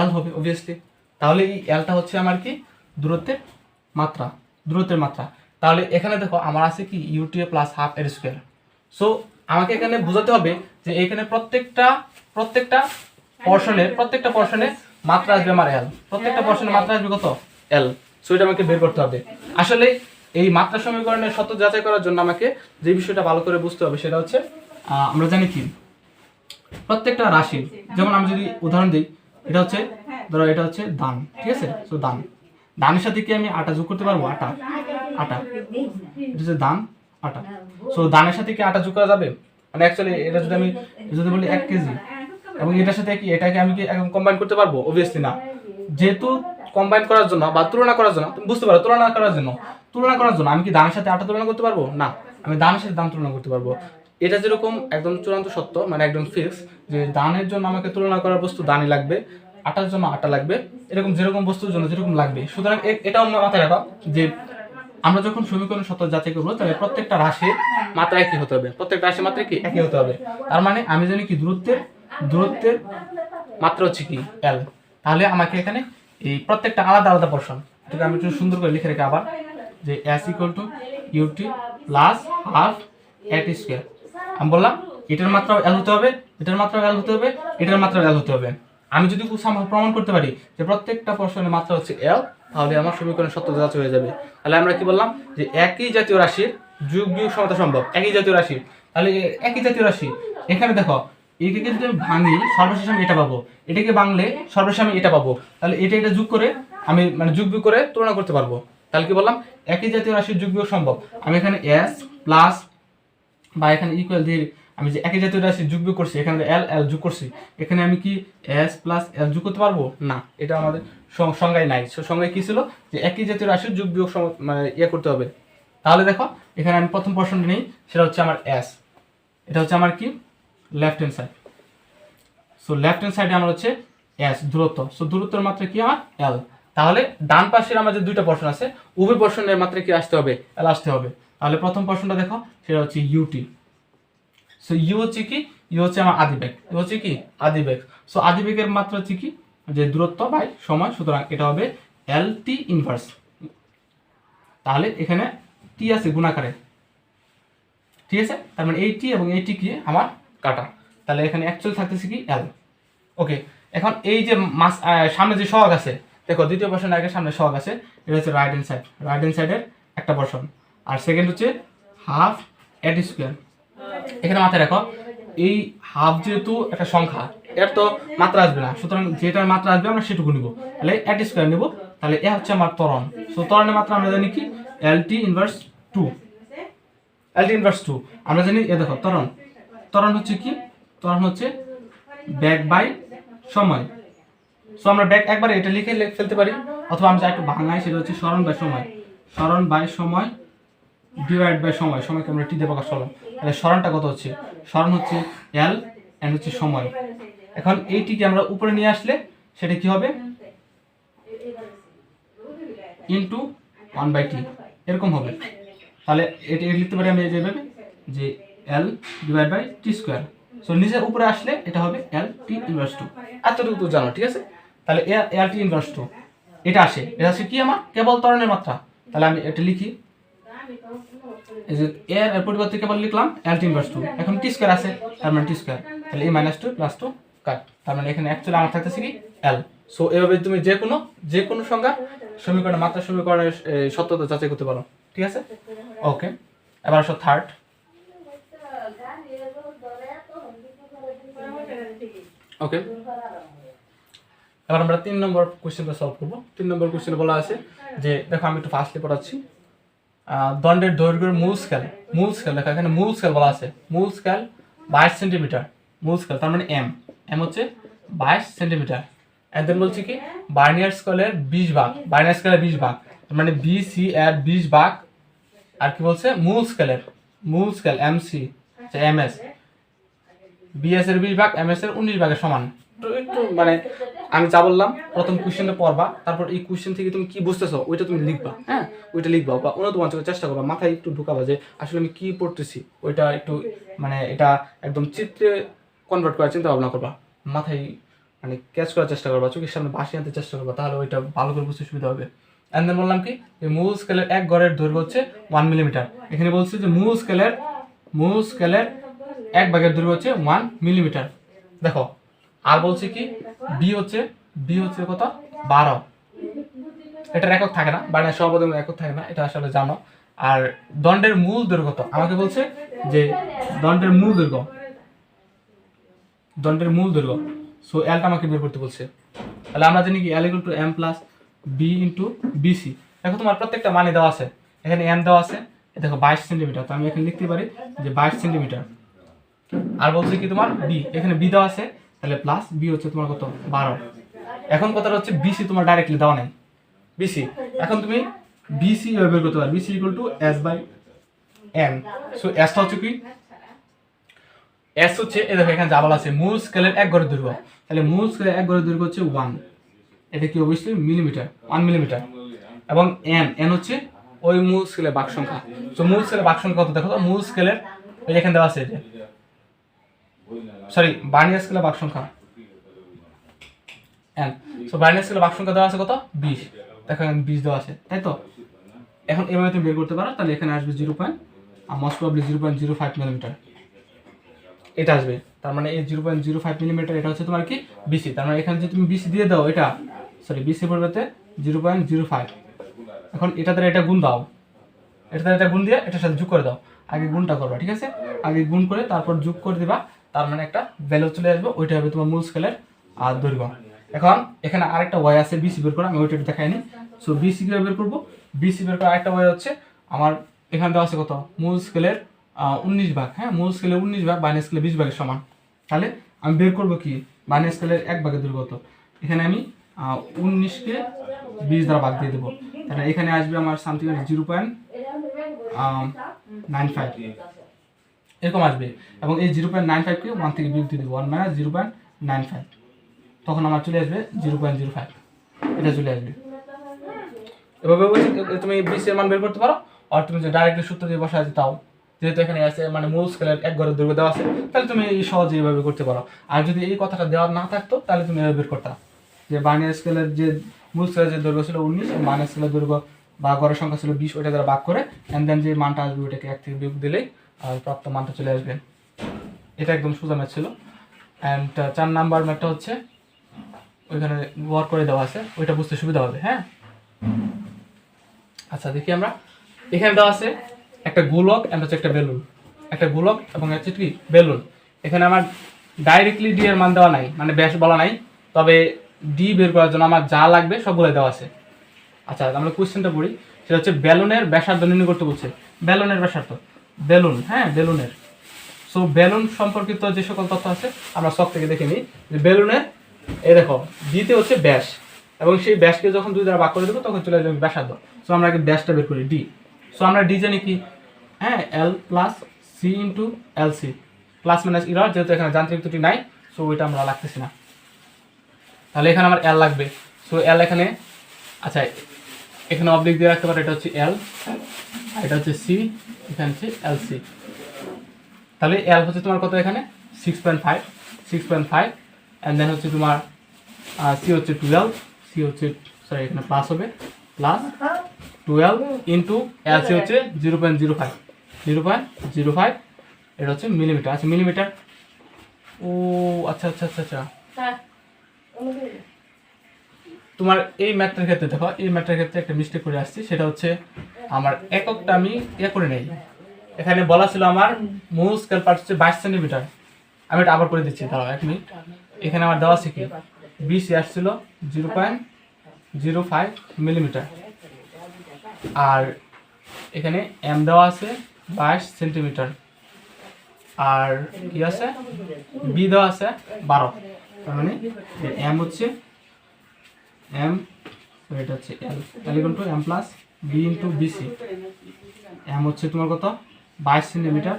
l হবে অবভিয়াসলি। তাহলে এই lটা হচ্ছে আমার কি দূরত্বের মাত্রা, তাহলে এখানে দেখো আমার আছে কি ut + ½ এর স্কয়ার। সো আমাকে এখানে বোঝাতে হবে যে এখানে প্রত্যেকটা পোরশনে মাত্রা আসবে আমার l, প্রত্যেকটা পোরশনে মাত্রা আসবে কত l। সো এটা আমাকে বের করতে হবে। আসলে এই মাত্রা সমীকরণের সত্যতা যাচাই করার জন্য আমাকে যে বিষয়টা ভালো করে বুঝতে হবে সেটা হচ্ছে আমরা জানি কি প্রত্যেকটা রাশি, যেমন আমি যদি উদাহরণ দিই, এটা হচ্ছে ধরো এটা হচ্ছে দান, ঠিক আছে। সো দানের সাথে কি আমি আটা যোগ করতে পারবো, আটা এটা হচ্ছে দান আটা। সো দানের সাথে কি আটা যোগ করা যাবে, মানে অ্যাকচুয়ালি এটা যদি বলি 1 কেজি এবং এটার সাথে কি এটাকে আমি কি একদম কম্বাইন করতে পারবো, অবভিয়াসলি না। যেহেতু কম্বাইন করার জন্য বা তুলনা করার জন্য, তুমি বুঝতে পারো তুলনা করার জন্য আমি কি দানের সাথে আটা তুলনা করতে পারবো না, আমি দানের সাথে দান তুলনা করতে পারবো। এটা যেরকম একদম চূড়ান্ত সত্য, মানে একদম ফিক্স, যে দানের জন্য আমাকে তুলনা করার বস্তু দানই লাগবে, আটার জন্য আটা লাগবে, এরকম যেরকম বস্তুর জন্য যেরকম লাগবে। সুতরাং এটাও মাথায় রাখো যে আমরা যখন সমীকরণের সত্যতা যাচাই করবো তাহলে প্রত্যেকটা রাশির মাত্রা একই হতে হবে, একই হতে হবে। তার মানে আমি জানি কি দূরত্বের মাত্রা হচ্ছে কি l। তাহলে আমাকে এখানে এই প্রত্যেকটা আলাদা আলাদা পোরশন, এটাকে আমি একটু সুন্দর করে লিখে রেখে আবার, যে s = ut + ½ at স্কয়ার। আমি বললাম এটার মাত্রাও l হতে হবে, এটার মাত্রাও l হতে হবে, এটার মাত্রাও l হতে হবে। আমি যদি প্রমাণ করতে পারি যে প্রত্যেকটা পোরশনের মাত্রা হচ্ছে l, তাহলে আমার সমীকরণের সত্যতা যাচাই হয়ে যাবে। তাহলে আমরা কি বললাম যে একই জাতীয় রাশির যোগ বিয়োগ সমতা সম্ভব, একই জাতীয় রাশি। তাহলে একই জাতীয় রাশি এখানে দেখো এটাকে যদি আমি ভাঙি সর্বশেষ আমি এটা পাবো, এটাকে ভাঙলে সর্বশেষ আমি এটা পাবো। তাহলে এটা যোগ করে আমি মানে যোগ বিয়োগ করে তুলনা করতে পারবো। তাহলে কি বললাম একই জাতীয় রাশির যোগ বিয়োগ সম্ভব। আমি এখানে s প্লাস বা এখানে ইকুয়াল দিয়ে আমি যে একই জাতীয় রাশি যোগ বিয়োগ করছি, এখানে l যোগ করছি, এখানে আমি কি s + l যোগ করতে পারবো না, এটা আমাদের সংজ্ঞায় নাই। সংজ্ঞায় কি ছিল যে একই জাতীয় রাশির যোগ বিয়োগ মানে করতে হবে। তাহলে দেখো এখানে আমি প্রথম পোরশনটা নেই, সেটা হচ্ছে আমার s, এটা হচ্ছে আমার কি left hand side. So left hand সাইডে আমার হচ্ছে s দূরত্ব। সো দূরত্বের মাত্রা কি আমার l। তাহলে ডান পাশের আমাদের দুইটা পোরশন আছে, উভয় পোরশনের মাত্রা কি আসতে হবে, l আসতে হবে। তাহলে প্রথম পোরশনটা দেখো সেটা হচ্ছে ut। সো u হচ্ছে কি, u হচ্ছে আমার আদিবেগ, u হচ্ছে কি আদিবেগ। সো আদিবেগের মাত্রা হচ্ছে কি যে দূরত্ব বাই সময়, সুতরাং এটা হবে lt ইনভার্স। তাহলে এখানে টি আছে গুণাকারে, ঠিক আছে, তার মানে এই টি এবং এই টি কি আমার কাটা, তাহলে এখানে অ্যাকচুয়ালি থাকতেছে কি এল। ওকে, এখন এই যে সামনে যে সহগ আছে, দেখো দ্বিতীয় পোর্শন আগে সামনে সহগ আছে, এটা হচ্ছে right hand side, right hand সাইডের একটা পোর্শন, আর সেকেন্ড হচ্ছে হাফ এটি স্কোয়ার। এখানে মাথায় রাখো এই হাফ যেহেতু একটা সংখ্যা, এর তো মাত্রা আসবে না, সুতরাং যেটার মাত্রা আসবে আমরা সেটুকু নিব, তাহলে এটি স্কোয়ার নিব, তাহলে এ হচ্ছে আমার ত্বরণ। সো ত্বরণের মাত্রা আমরা জানি কি এলটি ইনভার্স 2, এলটি ইনভার্স 2 আমরা জানি। এ দেখো ত্বরণ, ত্বরণ হচ্ছে কি, ত্বরণ হচ্ছে ব্যাক বাই সময়। সো আমরা ব্যাক একবারে এটা লিখে ফেলতে পারি, অথবা আমি যা একটু ভাঙাই সেটা হচ্ছে স্মরণ বাই সময়, স্মরণ বাই সময় ডিভাইড বাই সময়, সময়কে আমরা টি দিয়ে প্রকাশ করলাম, তাহলে স্মরণটা কত হচ্ছে, স্মরণ হচ্ছে এল এন্ড হচ্ছে সময়। এখন এইটিকে আমরা উপরে নিয়ে আসলে সেটা কি হবে ইনটু 1/t এরকম হবে। তাহলে এটা লিখতে পারি আমি যেভাবে যে L divide by T square. So নিচের উপরে আসলে এটা হবে এল টি ইনভার্স 2, এতটুকু তো জানো, ঠিক আছে। তাহলে এল টি ইনভার্স 2 এটা আসে, এটা আসে কি আমার কেবল ত্বরণের মাত্রা, তাহলে আমি এটা লিখি এই যে এর পরিবর্তে কেবল লিখলাম এল টি ইনভার্স 2, এখন টি স্কোয়ার আছে তার মানে টি স্কোয়ার, তাহলে a - 2 + 2 কাট, তার মানে এখানে অ্যাকচুয়ালি আমার থাকতেছে কি এল। সো এভাবে তুমি যে কোনো সংখ্যা সমীকরণের মাত্রা সমীকরণের সত্যতা যাচাই করতে পারো, ঠিক আছে। ওকে, এবার আসো থার্ড। ওকে, এবার আমরা 3 নম্বর কোশ্চেনটা সলভ করব। 3 নম্বর কোশ্চেনে বলা আছে যে দেখো আমি একটু ফাস্টলি পড়াচ্ছি, দণ্ডের দৈর্ঘ্যের মূল স্কেল দেখো এখানে মূল স্কেল বলা আছে, মূল স্কেল 22 সেন্টিমিটার, মূল স্কেল তার মানে এম হচ্ছে 22 সেন্টিমিটার। এন্ড দেন বলছি কি বার্নিয়ার স্কেলের 20 ভাগ, বার্নিয়ার স্কেলের 20 ভাগ তার মানে বিসি এর 20 ভাগ, আর কি বলছে মূল স্কেল এমসি এমএস, বিএস এর 20 ভাগ এমএস এর 19 ভাগের সমান। তো একটু মানে আমি যা বললাম প্রথম কোশ্চেনটা পড়বা, তারপর এই কোশ্চেন থেকে তুমি কি বুঝতেছো ওইটা তুমি লিখবা, হ্যাঁ ওইটা লিখবা বা অনুমান করার চেষ্টা করবা, মাথায় একটু ঢুকাবা যে আসলে আমি কি পড়তেছি, ওইটা একটু মানে এটা একদম চিত্রে কনভার্ট করার চিন্তা ভাবনা করবা, মাথায় মানে ক্যাচ করার চেষ্টা করবা, চোখের সামনে ভাসিয়ে আনতে চেষ্টা করবা, তাহলে ওইটা ভালো করে বুঝতে সুবিধা হবে। এন্ড দেন বললাম কি এই মূল স্কেলের এক গড়ের দৈর্ঘ্য হচ্ছে 1 মিলিমিটার। এখানে বলছে যে মূল স্কেলের এক ভাগের দৈর্ঘ্য হচ্ছে 1 মিলিমিটার। দেখো আর বলছে কি বি হচ্ছে কত 12, এটার একক থাকে না, বার্নিয়ার সহপদের একক থাকে না, এটা আসলে জানো। আর দণ্ডের মূল দৈর্ঘ্য কত আমাকে বলছে যে দণ্ডের মূল দৈর্ঘ্য, সো এলটা আমাকে বের করতে বলছে। তাহলে আমরা জানি কি L equal to M plus B into BC. দেখো তোমার প্রত্যেকটা মানে দেওয়া আছে, এখানে এম দেওয়া আছে, দেখো 22 সেন্টিমিটার, তো আমি এখানে লিখতে পারি যে 22 সেন্টিমিটার। আর বলছে কি তোমার বি, এখানে বি দেওয়া আছে, তাহলে প্লাস বি হচ্ছে তোমার কত 12। এখন কথাটা হচ্ছে বিসি তোমার ডাইরেক্টলি দেওয়া নাই, বিসি এখন তুমি বিসি বের করতে পারো, BC equal to S by M. So এসটা হচ্ছে কি এস হচ্ছে এই দেখো এখানে যা বলা আছে মূল স্কেলের এক গড়ের দৈর্ঘ্য, তাহলে মূল স্কেলের এক গড়ের দৈর্ঘ্য হচ্ছে 1, এটা কি অবশ্যই মিলিমিটার 1 মিলিমিটার, এবং এন হচ্ছে ওই মূল স্কেলের ভাগ সংখ্যা। সো মূল স্কেলের ভাগ সংখ্যা কত দেখো তো, মূল স্কেলের ওই এখানে দেওয়া আছে যে সরি বার্নিয়ার স্কেলের ভাগ সংখ্যা এন। সো বার্নিয়ার স্কেলের ভাগ সংখ্যা দেওয়া আছে কত 20, দেখো এখানে 20 দেওয়া আছে, তাই তো। এখন এভাবে তুমি বের করতে পারো, তাহলে এখানে আসবে মোস্ট প্রবাবলি 0.05 মিলিমিটার এটা আসবে, তার মানে এই 0.05 মিলিমিটার এটা হচ্ছে তোমার কি বিসি, তার মানে এখানে যদি তুমি বিসি দিয়ে দাও এটা সরি বিসি পরিবর্তে 0.05, এখন এটা দ্বারা এটা গুণ দাও, এটা গুণ দিয়ে এটার সাথে যোগ করে দাও, আগে গুণটা করবা, ঠিক আছে, আগে গুণ করে তারপর যোগ করে দিবা, তার মানে একটা ভ্যালু চলে আসবে, ওইটা হবে তোমার মূল স্কেলের আর দৈর্ঘ্য। এখন এখানে আরেকটা ওয়াই আছে বিসি বের করা, আমি ওইটা দেখাইনি। সো বিসি কিভাবে বের করবো, বিসি বের করা আরেকটা ওয়াই হচ্ছে আমার এখানে দেওয়া আছে কত মূল স্কেলের 19 ভাগ, হ্যাঁ মূল স্কেলের 19 ভাগ বার্নিয়ার স্কেলের 20 ভাগের সমান। তাহলে আমি বের করবো কি বার্নিয়ার স্কেলের 1 ভাগের দৈর্ঘ্য কত, এখানে আমি 19কে 20 দ্বারা ভাগ দিয়ে দেবো, তাহলে এখানে আসবে আমার সামথিং 0.95 এরকম আসবে, এবং এই 0.95কে 1 থেকে বিয়োগ দিয়ে দেবো, 1 - 0.95, তখন আমার চলে আসবে 0.05, এটা চলে আসবে। এভাবে তুমি বিসি এর মান বের করতে পারো, আর তুমি যে ডাইরেক্টলি সূত্র দিয়ে বসাতে তাও, যেহেতু এখানে আছে মানে মূল স্কেলের এক গড়ের দৈর্ঘ্য দেওয়া আছে, তাহলে তুমি এই সহজে এইভাবে করতে পারো। আর যদি এই কথাটা দেওয়া না থাকতো তাহলে তুমি এভাবে বের করতে, যে বার্নিয়ার স্কেলের যে মূল স্কেলের যে দৈর্ঘ্য ছিল 19, বার্নিয়ার স্কেলের দৈর্ঘ্য বা গড়ের সংখ্যা ছিল 20, ওইটা দ্বারা ভাগ করে অ্যান্ড দেন যে মানটা আসবে ওইটাকে 1 থেকে বিয়োগ দিলেই প্রাপ্ত মানটা চলে আসবে। এটা একদম সোজা ম্যাথ ছিল। অ্যান্ড 4 নাম্বার ম্যাথটা হচ্ছে ওইখানে ওয়ার্ক করে দেওয়া আছে, ওইটা বুঝতে সুবিধা হবে। হ্যাঁ, আচ্ছা দেখি আমরা, এখানে দেওয়া আছে একটা গোলক এন্ড হচ্ছে একটা বেলুন, একটা গোলক এবং হচ্ছে কি বেলুন। এখানে আমার ডাইরেক্টলি ডি এর মান দেওয়া নাই, মানে ব্যাস বলা নাই, তবে ডি বের করার জন্য আমার যা লাগবে সবগুলো দেওয়া আছে। আচ্ছা আমরা কোশ্চেনটা পড়ি, সেটা হচ্ছে বেলুনের ব্যাসার্ধ নির্ণয় করতে বলছে। বেলুনের ব্যাসার্ধ, বেলুন, হ্যাঁ বেলুনের। সো বেলুন সম্পর্কিত যে সকল তথ্য আছে আমরা সব থেকে দেখে নিই যে বেলুনের, এই দেখো ডিতে হচ্ছে ব্যাস, এবং সেই ব্যাসকে যখন 2 দ্বারা ভাগ করে দেবো তখন চলে আসবে ব্যাসার্ধ। সো আমরা আগে ব্যাসটা বের করি ডি। সো আমরা ডি জানি কি, হ্যাঁ L plus C into L C, plus minus error, যেহেতু এখানে যান্ত্রিক ত্রুটি নাই সো ওইটা আমরা লাগতেছি না। তাহলে এখানে আমার এল লাগবে। সো এল এখানে, আচ্ছা এখানে অবলিক দিয়ে রাখতে পারো, এটা হচ্ছে এল, এটা হচ্ছে সি, এখানে হচ্ছে এল সি। তাহলে এল হচ্ছে তোমার কত এখানে 6.5 অ্যান্ড দেন হচ্ছে তোমার সি হচ্ছে 12, সি হচ্ছে সরি এখানে প্লাস হবে, প্লাস 12 ইন্টু এল সি হচ্ছে 0.05, এটা হচ্ছে মিলিমিটার। আচ্ছা মিলিমিটার, ও আচ্ছা আচ্ছা আচ্ছা আচ্ছা, তোমার এই ম্যাথটার ক্ষেত্রে দেখো, এই ম্যাথটার ক্ষেত্রে একটা মিস্টেক করে আসছি, সেটা হচ্ছে আমার এককটা আমি করে নেই। এখানে বলা ছিল আমার মূল স্কেল পার্ট হচ্ছে 22 সেন্টিমিটার। আমি এটা আবার করে দিচ্ছি, দাঁড়াও 1 মিনিট। এখানে আমার দেওয়া আছে কি 20 আসছিল 0.05 মিলিমিটার, আর এখানে এম দেওয়া আছে 22 সেন্টিমিটার, আর কি আছে বি দেওয়া আছে 12। তার মানে এম হচ্ছে এম, এটা হচ্ছে L, L equal to M plus B into BC. M হচ্ছে তোমার কত 22 সেন্টিমিটার,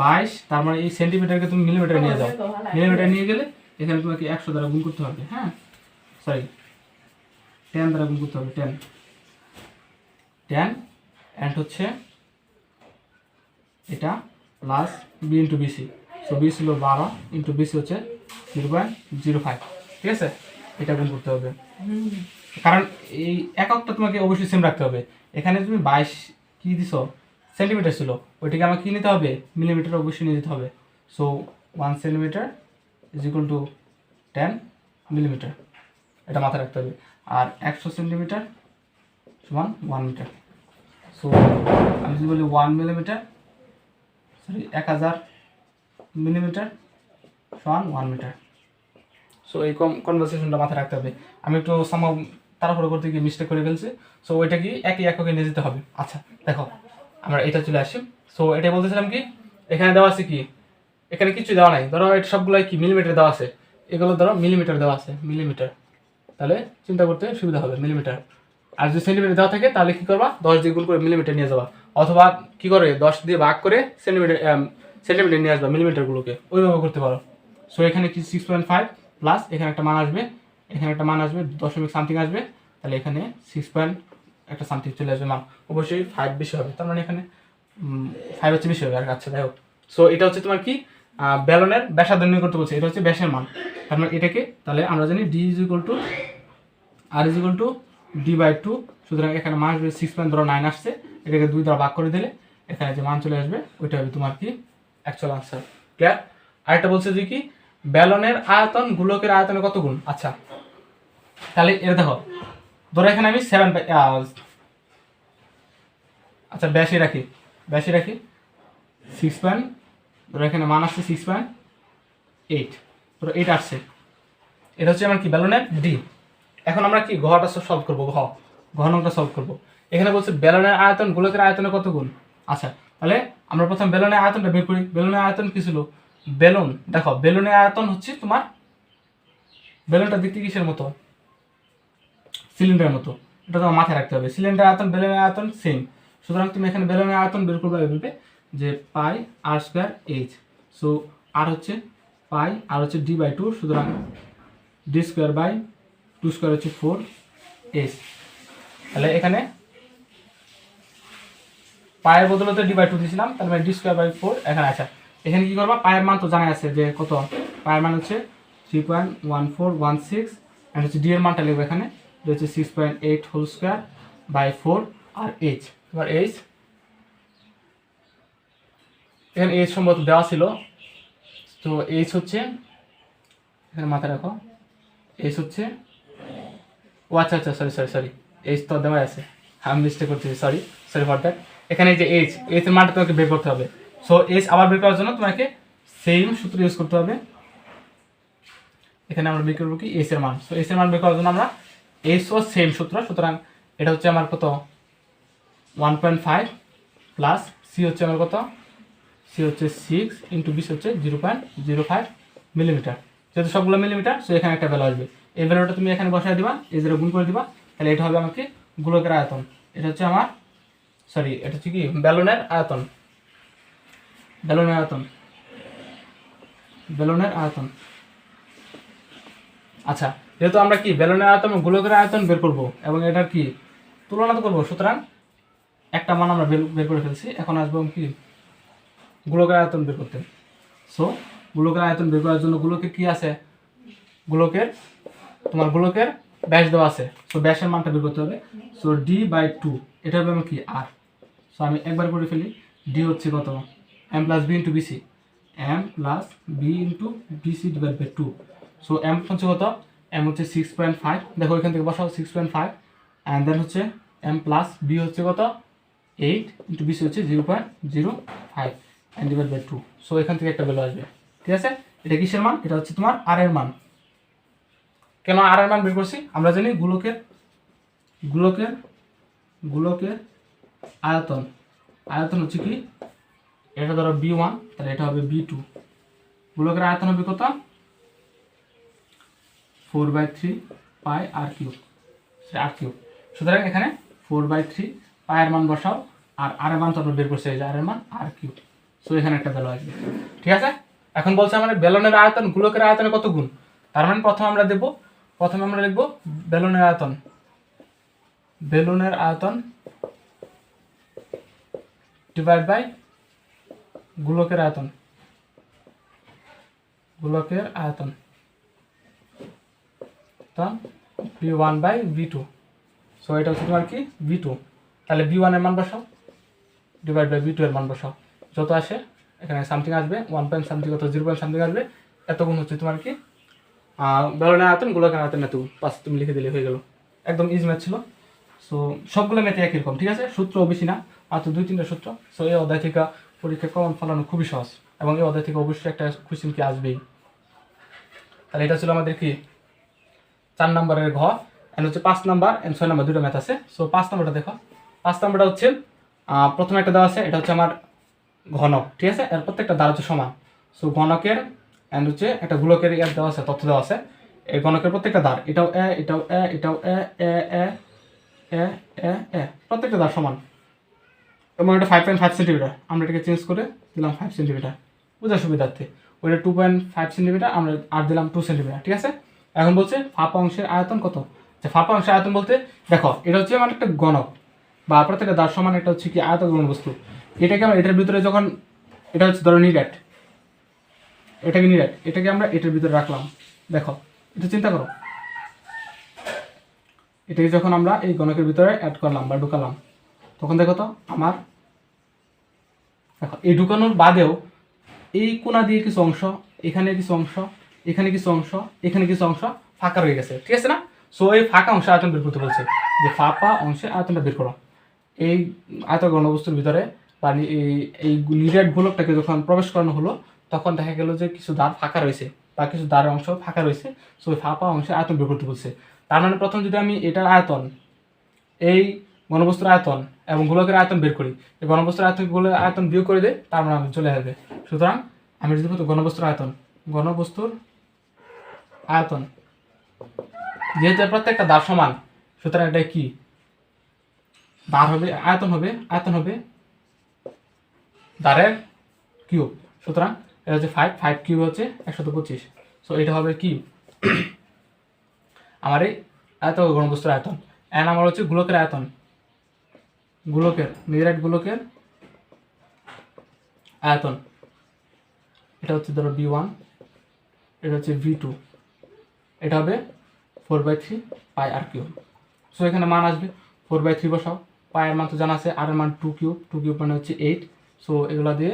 22, তার মানে এই সেন্টিমিটারকে তুমি মিলিমিটারে নিয়ে যাও, মিলিমিটার নিয়ে গেলে এখানে তোমাকে 100 দ্বারা গুণ করতে হবে, হ্যাঁ সরি 10 দ্বারা গুণ করতে হবে, 10 অ্যান্ড হচ্ছে এটা plus B into BC. So B ছিল 12 ইন্টু বিসি হচ্ছে 0.05, ঠিক আছে, এটা গুণ করতে হবে। কারণ এই এককটা তোমাকে অবশ্যই সেম রাখতে হবে। এখানে তুমি 22 কি দিছো সেন্টিমিটার ছিল, ওইটাকে আমাকে কি নিতে হবে মিলিমিটার অবশ্যই নিয়ে যেতে হবে। So 1 centimetre is equal two 10 millimetre, এটা মাথায় রাখতে হবে। আর 100 সেন্টিমিটার সমান 1 মিটার। সো আমি যদি বলি 1 মিলিমিটার, সরি 1000 মিলিমিটার সমান 1 মিটার। সো এই কনভারসেশনটা মাথায় রাখতে হবে। আমি একটু সম্ভব তাড়াহুড়ো করতে গিয়ে মিস্টেক করে ফেলছি, সো ওইটা কি একই এককে নিয়ে যেতে হবে। আচ্ছা দেখো আমরা এটা চলে আসি। সো এটা বলতেছিলাম কি, এখানে দেওয়া আছে কি, এখানে কিছু দেওয়া নাই, ধরো এটা সবগুলোই কি মিলিমিটার দেওয়া আছে, এগুলো ধরো মিলিমিটার দেওয়া আছে, মিলিমিটার, তাহলে চিন্তা করতে সুবিধা হবে মিলিমিটার। আর যদি সেন্টিমিটার দেওয়া থাকে তাহলে কি করবা 10 দিয়ে গুণ করে মিলিমিটার নিয়ে যাবা, অথবা কি করে 10 দিয়ে ভাগ করে সেন্টিমিটার নিয়ে আসবা মিলিমিটারগুলোকে, ওইভাবে করতে পারো। সো এখানে কি 6.5 প্লাস এখানে একটা মান আসবে, এখানে একটা মান আসবে দশমিক সামথিং আসবে, তাহলে এখানে 6 একটা সামথিং চলে আসবে মান, অবশ্যই 5 বেশি হবে, তার মানে এখানে 5 হচ্ছে বেশি হবে। আর আচ্ছা যাই হোক, সো এটা হচ্ছে তোমার কি ব্যালনের ব্যাসার্ধ নির্ণয় করতে বলছে, এটা হচ্ছে ব্যাসের মান, তার মানে এটাকে তাহলে আমরা জানি ডি ইজ ইকুয়াল টু আর ইজ ইকুয়াল টু d/2। সুতরাং এখানে মান আসবে 6.9 আসছে, এটাকে 2 দ্বারা ভাগ করে দিলে এখানে যে মান চলে আসবে ওইটা হবে তোমার কি অ্যাকচুয়াল আনসার। ক্লিয়ার? আরেকটা বলছে যে কি ব্যালনের আয়তন গোলকের আয়তনের কত গুণ। আচ্ছা তাহলে এটা দেখো, ধরো এখানে আমি 7 আচ্ছা ব্যাসই রাখি 6 ধরো এখানে মান আসছে 6.8, ধরো 8 আসছে, এটা হচ্ছে আমার কি ব্যালনের ডি। এখন আমরা কি ঘটা সলভ করবো, ঘ নংটা সলভ করবো। এখানে বলছে বেলনের আয়তন গোলকের আয়তনের কত গুণ। আচ্ছা তাহলে আমরা প্রথম বেলনের আয়তনটা বের করি। বেলনের আয়তন কি ছিল, বেলুন দেখো বেলুনের আয়তন হচ্ছে তোমার, বেলুনটা দেখতে কিসের মতো, সিলিন্ডারের মতো, এটা তোমার মাথায় রাখতে হবে। সিলিন্ডার আয়তন বেলুনের আয়তন সেম, সুতরাং তুমি এখানে বেলুনের আয়তন বের করবে বলবে যে পাই আর স্কোয়ার এইচ। সো আর হচ্ছে পাই, আর হচ্ছে d/2, সুতরাং d স্কোয়ার বাই 2 স্কোয়ার হচ্ছে 4h। তাহলে এখানে পায়ের বদলতে d/2 দিয়েছিলাম, তার মানে d স্কোয়ার বাই 4 এখানে। আচ্ছা এখানে কি করবা, পায়ের মান তো জানা আছে যে কত, পায়ের মান হচ্ছে 3.1416, এন্ড হচ্ছে d এর মানটা লিখবো এখানে, যে হচ্ছে 6.8 হোল স্কোয়ার বাই 4, আর এইচ। এবার এইচ, এখানে এইচ সম্ভবত দেওয়া ছিল, তো এইচ হচ্ছে, এখানে মাথায় রাখো, এইচ হচ্ছে, ও আচ্ছা আচ্ছা সরি এইচ তো দেওয়া আছে, আমি মিস্টেক করতেছি, সরি ফর দ্যাট। এখানে এই যে এইচ এর মানটা তোমাকে বের করতে হবে। সো এইচ আবার বের করার জন্য তোমাকে সেম সূত্র ইউজ করতে হবে। এখানে আমরা বের করবো কি এইচ এর মান। সো এইচ এর মান বের করার জন্য আমরা এইচ ও সেম সূত্র, সুতরাং এটা হচ্ছে আমার কত 1.5 প্লাস সি হচ্ছে আমার কত, সি হচ্ছে 6 ইন্টু বিশ হচ্ছে 0.05 মিলিমিটার, যেহেতু সবগুলো মিলিমিটার, সো এখানে একটা ভ্যালু আসবে। এই ভ্যালুটা তুমি এখানে বসায় দিবা, এই যে গুণ করে দিবা, তাহলে এটা হবে আমাকে গোলকের আয়তন। এটা হচ্ছে আমার এটা হচ্ছে কি ব্যালনের আয়তন, ব্যালনের আয়তন। আচ্ছা, যেহেতু আমরা কি ব্যালনের আয়তন এবং গোলকের আয়তন বের করব এবং এটার কি তুলনা করব, সুতরাং একটা মান আমরা বের করে ফেলছি। এখন আসবো কি গোলকের আয়তন বের করতে। সো গোলকের আয়তন বের করার জন্য গোলকের কি আছে, গোলকের ব্যাস দেওয়া আছে। সো ব্যাসের মানটা বের করতে হবে। সো d/2 এটা হবে আমার কি আর। সো আমি একবার করে ফেলি, ডি হচ্ছে কত m plus B into BC, m plus B into BC divide by 2। So m হচ্ছে কত, m হচ্ছে 6.5, দেখো এখান থেকে বসাও 6.5, অ্যান্ড দেন হচ্ছে m প্লাস বি হচ্ছে কত 8 ইন্টু বিসি হচ্ছে 0.05 অ্যান্ড ডিভাইড বাই 2। সো এখান থেকে একটা ভ্যালু আসবে, ঠিক আছে। এটা কিসের মান, এটা হচ্ছে তোমার আর এর মান। কেন আর এর মান বের করছি, আমরা জানি গোলকের আয়তন হচ্ছে কি, এটা ধরো b1, তাহলে এটা হবে b2। গোলকের আয়তন হবে কত 4/3 পাই আর কিউব, সুতরাং এখানে 4/3 পায়ের মান বসাও, আর আর এর মান তো আমরা বের করছি, এই যে আর এর মান আর কিউব। সো এখানে একটা ভ্যালু আসবে, ঠিক আছে। এখন বলছে আমাদের বেলনের আয়তন গোলকের আয়তনের কত গুণ। তার মানে প্রথমে আমরা লিখব বেলনের আয়তন ডিভাইড বাই গোলকের আয়তন, v1/v2। সো এটা হচ্ছে তোমার কি v2, তাহলে v1 এর মান বসাও ডিভাইড বাই v2 এর মান বসাও, যত আসে এখানে সামথিং আসবে 1 পয়েন্ট সামথিং কত 0 পয়েন্ট সামথিং আসবে, এত গুণ হচ্ছে তোমার কি বেলনের আয়তন গোলকের আয়তন এত গুণ। পাঁচ তুমি লিখে দিলে হয়ে গেল, একদম ইজি ম্যাথ ছিল। সো সবগুলো ম্যাথে একই রকম, ঠিক আছে, সূত্রও বেশি না, মাত্র 2-3টা সূত্র। সো এই অধ্যায় থেকে পরীক্ষা কমন ফলানো খুবই সহজ, এবং এই অধ্যায় থেকে অবশ্যই একটা কোয়েশ্চেন কি আসবেই। তাহলে এটা ছিল আমাদের কি 4 নম্বরের ঘ, এন্ড হচ্ছে 5 নাম্বার এন্ড 6 নাম্বার দুটো ম্যাথ আছে। সো 5 নাম্বারটা দেখো, 5 নাম্বারটা হচ্ছে প্রথমে একটা দেওয়া আছে, এটা হচ্ছে আমার ঘনক, ঠিক আছে, এর প্রত্যেকটা দ্বার হচ্ছে সমান। সো ঘনকের এন্ড হচ্ছে একটা গোলকের দেওয়া আছে, তথ্য দেওয়া আছে, এই ঘনকের প্রত্যেকটা দ্বার, এটাও প্রত্যেকটা দ্বার সমান, এবং এটা 5.5 সেন্টিমিটার, আমরা এটাকে চেঞ্জ করে দিলাম 5 সেন্টিমিটার বোঝার সুবিধার্থে। ওইটা 2.5 সেন্টিমিটার, আমরা আর দিলাম 2 সেন্টিমিটার, ঠিক আছে। এখন বলছে ফাঁপা অংশের আয়তন কত। যে ফাঁপা অংশের আয়তন বলতে দেখো, এটা হচ্ছে আমার একটা গণক বা প্রত্যেকটা দ্বার সমান, একটা হচ্ছে কি আয়তঘন বস্তু। এটাকে আমরা এটার ভিতরে যখন, এটা হচ্ছে ধরো নিরেট, এটাকে আমরা এটার ভিতরে রাখলাম, দেখো এটা চিন্তা করো, এটাকে যখন আমরা এই গণকের ভিতরে অ্যাড করলাম বা ঢুকালাম, তখন দেখো তো আমার, দেখো এই ঢুকানোর বাদেও এই কোণা দিয়ে কিছু অংশ, এখানে কিছু অংশ, এখানে কিছু অংশ, এখানে কিছু অংশ ফাঁকা রয়ে গেছে, ঠিক আছে না। সো এই ফাঁকা অংশে আয়তন বের করতে বলছে, যে ফাঁপা অংশে আয়তনটা বের করো। এই আয়তন ঘনবস্তুর ভিতরে বা এই নিরেট গোলকটাকে যখন প্রবেশ করানো হলো, তখন দেখা গেল যে কিছু দ্বার ফাঁকা রয়েছে বা কিছু দ্বারের অংশ ফাঁকা রয়েছে। সো ওই ফাঁপা অংশে আয়তন বের করতে বলছে। তার মানে প্রথম যদি আমি এটার আয়তন, এই ঘনবস্তুর আয়তন এবং গোলকের আয়তন বের করি, এই ঘনবস্তুর আয়তন বিয়োগ করে দেয়, তার মানে চলে আসবে। সুতরাং আমি যদি বলতো ঘনবস্তুর আয়তন যেহেতু প্রত্যেকটা দ্বার সমান, সুতরাং এটা কি দ্বার হবে, আয়তন হবে দ্বারের কিউব। সুতরাং এটা হচ্ছে 5 কিউব হচ্ছে 125। সো এটা হবে কি আমার এই ঘনবস্তুর আয়তন। এন্ড আমার হচ্ছে গোলকের আয়তন, নিরেট গোলকের আয়তন, এটা হচ্ছে ধরো v1, এটা হচ্ছে v2, এটা হবে 4/3 পাই আর কিউব। সো এখানে মান আসবে 4/3 বসাও, পায়ের মান তো জানা আছে, আর এর মান 2 কিউব মানে হচ্ছে 8। সো এগুলো দিয়ে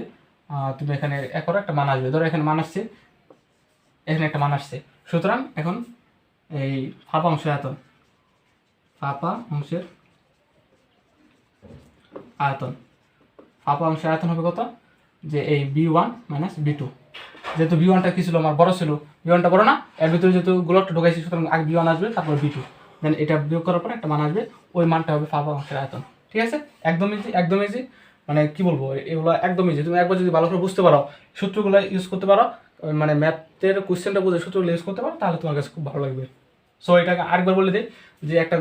তুমি এখানে একর একটা মান আসবে, ধরো এখানে মান আসছে, এখানে একটা মান আসছে। সুতরাং এখন এই ফাঁপা অংশের আয়তন, ফাঁপা অংশের আয়তন হবে কত, যে এই b1 মাইনাস b2। যেহেতু b1টা কি ছিল আমার বড় ছিল, b1টা বড় না, এর ভিতরে যেহেতু গোলকটা ঢোকাইছি, সুতরাং আগে b1 আসবে, তারপর b2, দেন এটা বিয়োগ করার পর একটা মান আসবে, ওই মানটা হবে ফাঁপা অংশের আয়তন। ঠিক আছে, একদম ইজি, মানে কি বলবো, এগুলো একদম ইজি। তুমি একবার যদি ভালো করে বুঝতে পারো, সূত্রগুলো ইউজ করতে পারো, মানে ম্যাথের কোশ্চেনটা বুঝে সূত্রগুলো ইউজ করতে পারো, তাহলে তোমার কাছে খুব ভালো লাগবে। সো এটাকে আরেকবার বলে দিই যে একটা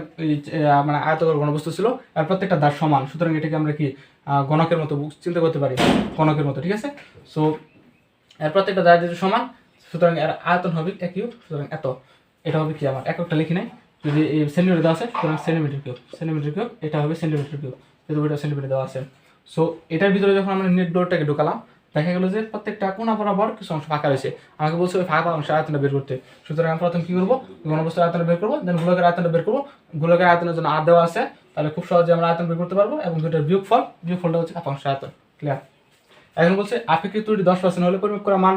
মানে আয়তকার ঘনবস্তু ছিল, আর প্রত্যেকটা দাঁড় সমান, সুতরাং এটাকে আমরা কি গণকের মতো চিন্তা করতে পারি, গণকের মতো। ঠিক আছে, সো এর প্রত্যেকটা দাঁড় যেহেতু সমান, সুতরাং এর আয়তন হবে একই, সুতরাং এত। এটা হবে কি, আমার এককটা লিখি নাই, যদি এই সেন্টিমিটার দেওয়া আছে, সুতরাং সেন্টিমিটার কিউব, এটা হবে সেন্টিমিটার কিউব, যেহেতু এটা সেন্টিমিটার দেওয়া আছে। সো এটার ভিতরে যখন আমরা নেট ডটটাকে ঢোকালাম, দেখা গেলো যে প্রত্যেকটা কোণা বরাবর কিছু অংশ ফাঁকা রয়েছে। আমাকে বলছে ওই ফাঁকা অংশ আয়তনটা বের করতে। সুতরাং আমরা প্রথম কী করবো, ঘনবস্তুর আয়তনটা বের করবো, দেন গোলকের আয়তনটা বের করবো। গোলকের আয়তনের জন্য আর দেওয়া আছে, তাহলে খুব সহজে আমরা আয়তন বের করতে পারবো, এবং দুটোর বিয়োগফলটা হচ্ছে ফাঁকা অংশের আয়তন। ক্লিয়ার? এখন বলছে আপেক্ষিক ত্রুটি 10% হলে পরিমাপ করা মান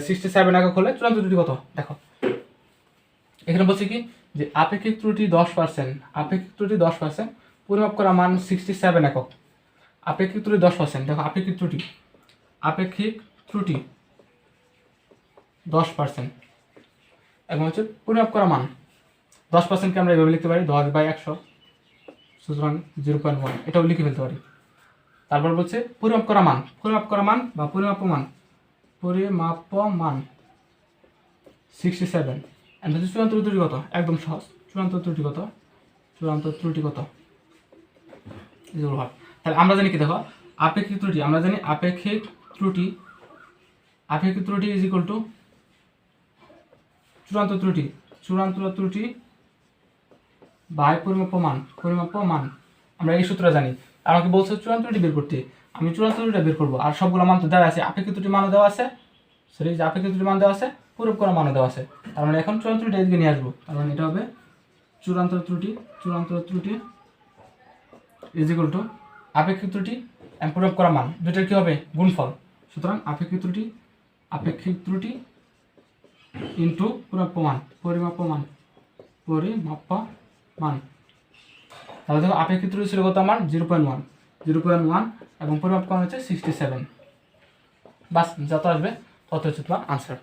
67 একক হলে চূড়ান্ত ত্রুটি কত। দেখো এখানে বলছে কি, যে আপেক্ষিক ত্রুটি 10%, পরিমাপ করা মান 67 একক। আপেক্ষিক ত্রুটি 10%, দেখো আপেক্ষিক ত্রুটি 10%, এবং হচ্ছে পরিমাপ করা মান 10%কে আমরা এভাবে লিখতে পারি 10/100, সুতরাং 0.1, এটাও লিখে ফেলতে পারি। তারপর বলছে পরিমাপ করা মান বা পরিমাপ্যমান 67। এন্ড হচ্ছে চূড়ান্ত ত্রুটি কত, একদম সহজ, চূড়ান্ত ত্রুটি কত, তাহলে আমরা জানি কি, দেখো আপেক্ষিক ত্রুটি, আমরা জানি আপেক্ষিক ত্রুটি ইজ ইকুয়াল টু চূড়ান্ত ত্রুটি বাই পরিমাপ্যমান। আমরা এই সূত্র জানি। আমাকে বলছে চূড়ান্ত ত্রুটি বের করতে, আমি চূড়ান্ত ত্রুটিটা বের করবো, আর সবগুলো মান তো দেওয়া আছে, আপেক্ষিক ত্রুটি মানও দেওয়া আছে, পরিমাপ করা মানও দেওয়া আছে। তার মানে এখন চূড়ান্ত ত্রুটি এদিকে নিয়ে আসবো, তার মানে এটা হবে চূড়ান্ত ত্রুটি ইজ ইকুয়াল টু আপেক্ষিক ত্রুটি এবং পরিমাপ করা মান, দুটোর কি হবে, গুণফল। সুতরাং আপেক্ষিক ত্রুটি ইন্টু পরিমাপ্যমান। তাহলে দেখো আপেক্ষিক ত্রুটি ছিল কত আমার, 0.1, এবং পরিমাপ করা হচ্ছে 67। বাস, যত আসবে তত হচ্ছে তোমার আনসার।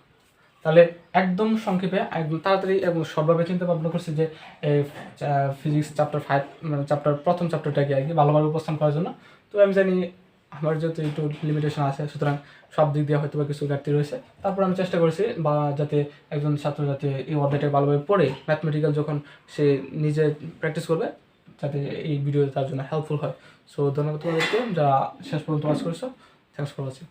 তাহলে একদম সংক্ষেপে, একদম তাড়াতাড়ি এবং সবভাবে চিন্তা ভাবনা করছি যে ফিজিক্স চ্যাপ্টার 5, মানে প্রথম চ্যাপ্টারটাকে আর কি ভালোভাবে উপস্থান করার জন্য। তো আমি জানি আমার যেহেতু একটু লিমিটেশন আছে, সুতরাং সব দিক দিয়ে হয়তো বা কিছু ঘাটতি রয়েছে। তারপর আমি চেষ্টা করেছি বা যাতে একজন ছাত্র যাতে এই অধ্যায়টাকে ভালোভাবে পড়ে ম্যাথমেটিক্যাল যখন সে নিজে প্র্যাকটিস করবে, যাতে এই ভিডিও তার জন্য হেল্পফুল হয়। সো ধন্যবাদ তোমাদেরকে যারা শেষ পর্যন্ত ওয়াচ করেছো। Thanks for watching.